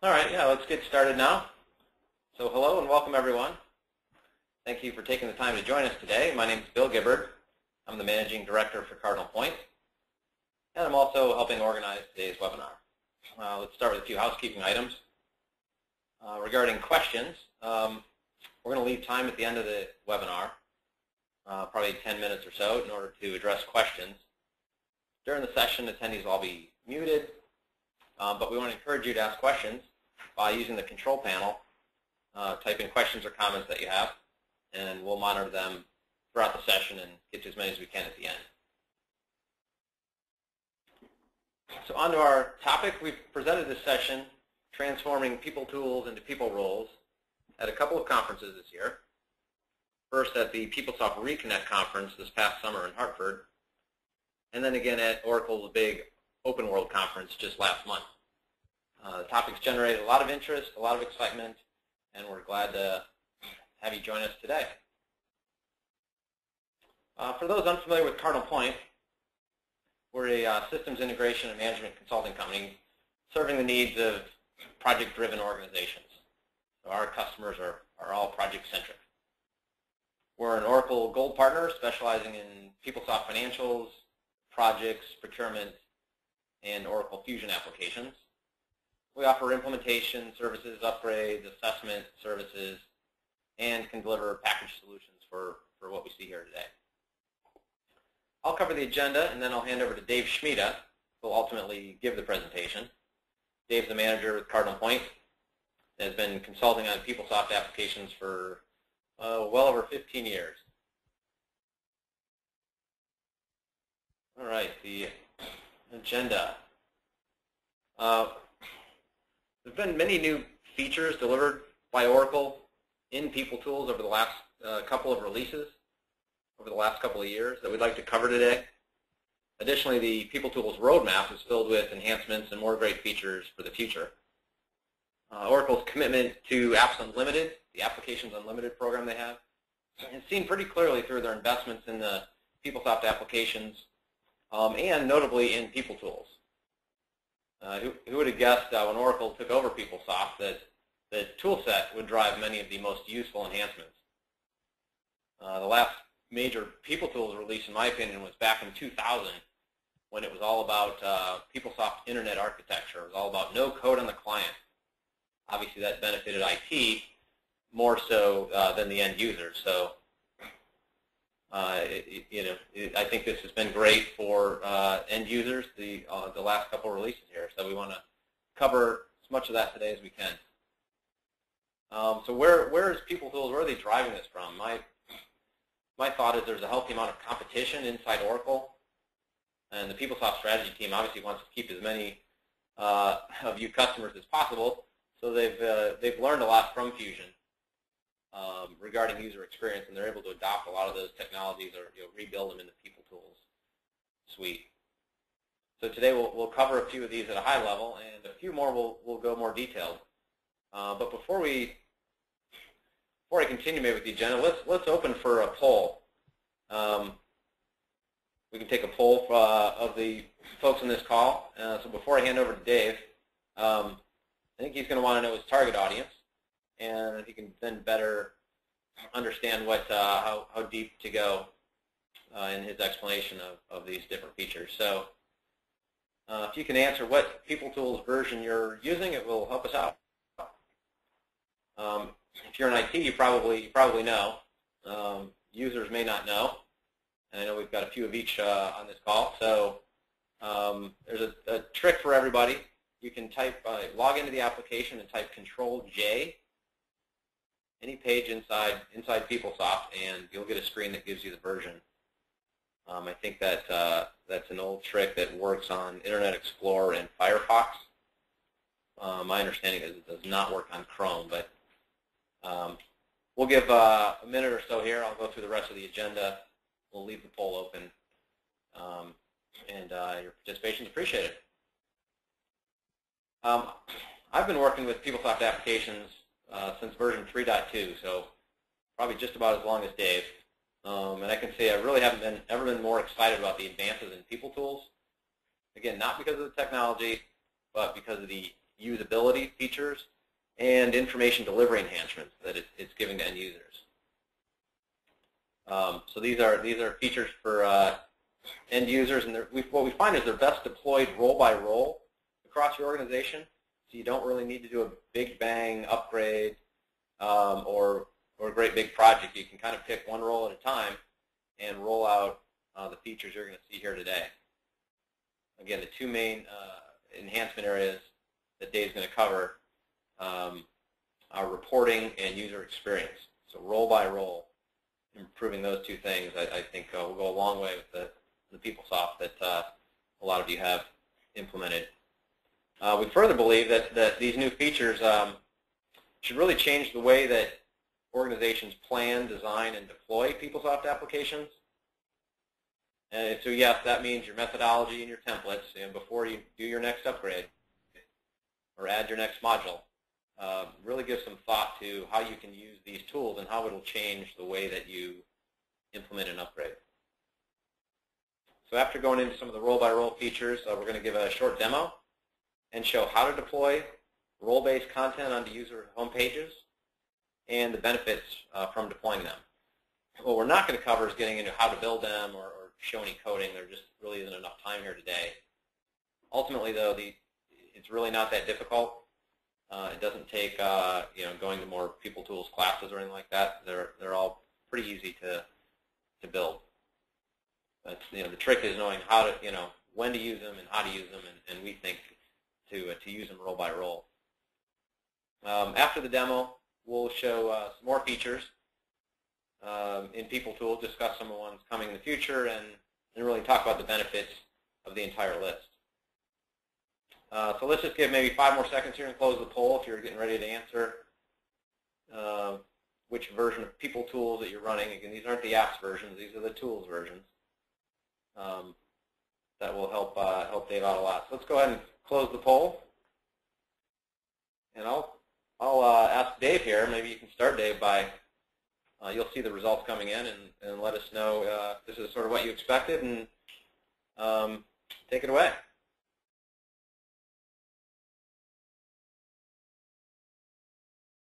All right, let's get started now. So hello and welcome everyone. Thank you for taking the time to join us today. My name is Bill Gibbard. I'm the Managing Director for Cardinal Point, and I'm also helping organize today's webinar. Let's start with a few housekeeping items. Regarding questions, we're going to leave time at the end of the webinar, probably 10 minutes or so, in order to address questions. During the session, attendees will all be muted, but we want to encourage you to ask questions by using the control panel. Type in questions or comments that you have, and we'll monitor them throughout the session and get to as many as we can at the end. So on to our topic. We've presented this session, Transforming PeopleTools into PeopleRoles, at a couple of conferences this year. First at the PeopleSoft Reconnect conference this past summer in Hartford, and then again at Oracle's big Open World conference just last month. The topics generated a lot of interest, a lot of excitement, and we're glad to have you join us today. For those unfamiliar with Cardinal Point, we're a systems integration and management consulting company serving the needs of project-driven organizations. So our customers are all project-centric. We're an Oracle Gold partner specializing in PeopleSoft Financials, projects, procurement, and Oracle Fusion applications. We offer implementation services, upgrades, assessment services, and can deliver packaged solutions for what we see here today. I'll cover the agenda, and then I'll hand over to Dave Schmida, who will ultimately give the presentation. Dave's the manager with Cardinal Point, and has been consulting on PeopleSoft applications for well over 15 years. All right, the agenda. There's been many new features delivered by Oracle in PeopleTools over the last couple of releases, over the last couple of years that we'd like to cover today. Additionally, the PeopleTools roadmap is filled with enhancements and more great features for the future. Oracle's commitment to Apps Unlimited, the Applications Unlimited program they have, is seen pretty clearly through their investments in the PeopleSoft applications and notably in PeopleTools. Who would have guessed when Oracle took over PeopleSoft that the toolset would drive many of the most useful enhancements? The last major PeopleTools release, in my opinion, was back in 2000, when it was all about PeopleSoft Internet Architecture. It was all about no code on the client. Obviously, that benefited IT more so than the end user. So, I think this has been great for end users, the last couple of releases here. So we want to cover as much of that today as we can. So where is PeopleTools? Where are they driving this from? My thought is there's a healthy amount of competition inside Oracle, and the PeopleSoft strategy team obviously wants to keep as many of you customers as possible. So they've learned a lot from Fusion regarding user experience, and they're able to adopt a lot of those technologies or rebuild them in the PeopleTools suite. So today we'll cover a few of these at a high level, and a few more we'll go more detailed. But before I continue maybe with the agenda, let's open for a poll. We can take a poll of the folks on this call. So before I hand over to Dave, I think he's going to want to know his target audience, and he can then better understand how deep to go in his explanation of these different features. So if you can answer what PeopleTools version you're using, it will help us out. If you're in IT, you probably know. Users may not know, and I know we've got a few of each on this call. So there's a trick for everybody. You can log into the application and type Control-J, any page inside PeopleSoft, and you'll get a screen that gives you the version. I think that's an old trick that works on Internet Explorer and Firefox. My understanding is it does not work on Chrome, but we'll give a minute or so here. I'll go through the rest of the agenda. We'll leave the poll open, and your participation is appreciated. I've been working with PeopleSoft applications since version 3.2, so probably just about as long as Dave. And I can say I really haven't ever been more excited about the advances in PeopleTools. Again, not because of the technology, but because of the usability features and information delivery enhancements that it's giving to end users. So these are features for end users, and what we find is they're best deployed role by role across your organization. So you don't really need to do a big bang upgrade or a great big project. You can kind of pick one role at a time and roll out the features you're going to see here today. Again, the two main enhancement areas that Dave's going to cover are reporting and user experience. So role by role, improving those two things, I think will go a long way with the PeopleSoft that a lot of you have implemented. We further believe that these new features should really change the way that organizations plan, design, and deploy PeopleSoft applications. And so yes, that means your methodology and your templates, and before you do your next upgrade or add your next module, really give some thought to how you can use these tools and how it will change the way that you implement an upgrade. So after going into some of the role-by-role features, we're going to give a short demo and show how to deploy role-based content onto user home pages and the benefits from deploying them. What we're not going to cover is getting into how to build them or show any coding. There just really isn't enough time here today. Ultimately, though, it's really not that difficult. It doesn't take going to more PeopleTools classes or anything like that. They're all pretty easy to build. But the trick is knowing how to when to use them and how to use them, and we think to use them role by role. After the demo, we'll show some more features in PeopleTools, discuss some of the ones coming in the future, and really talk about the benefits of the entire list. So let's just give maybe 5 more seconds here and close the poll if you're getting ready to answer which version of PeopleTools that you're running. Again, these aren't the apps versions; these are the tools versions. That will help Dave out a lot. So let's go ahead and close the poll, and I'll ask Dave here. Maybe you can start, Dave, by you'll see the results coming in and let us know if this is sort of what you expected, and take it away.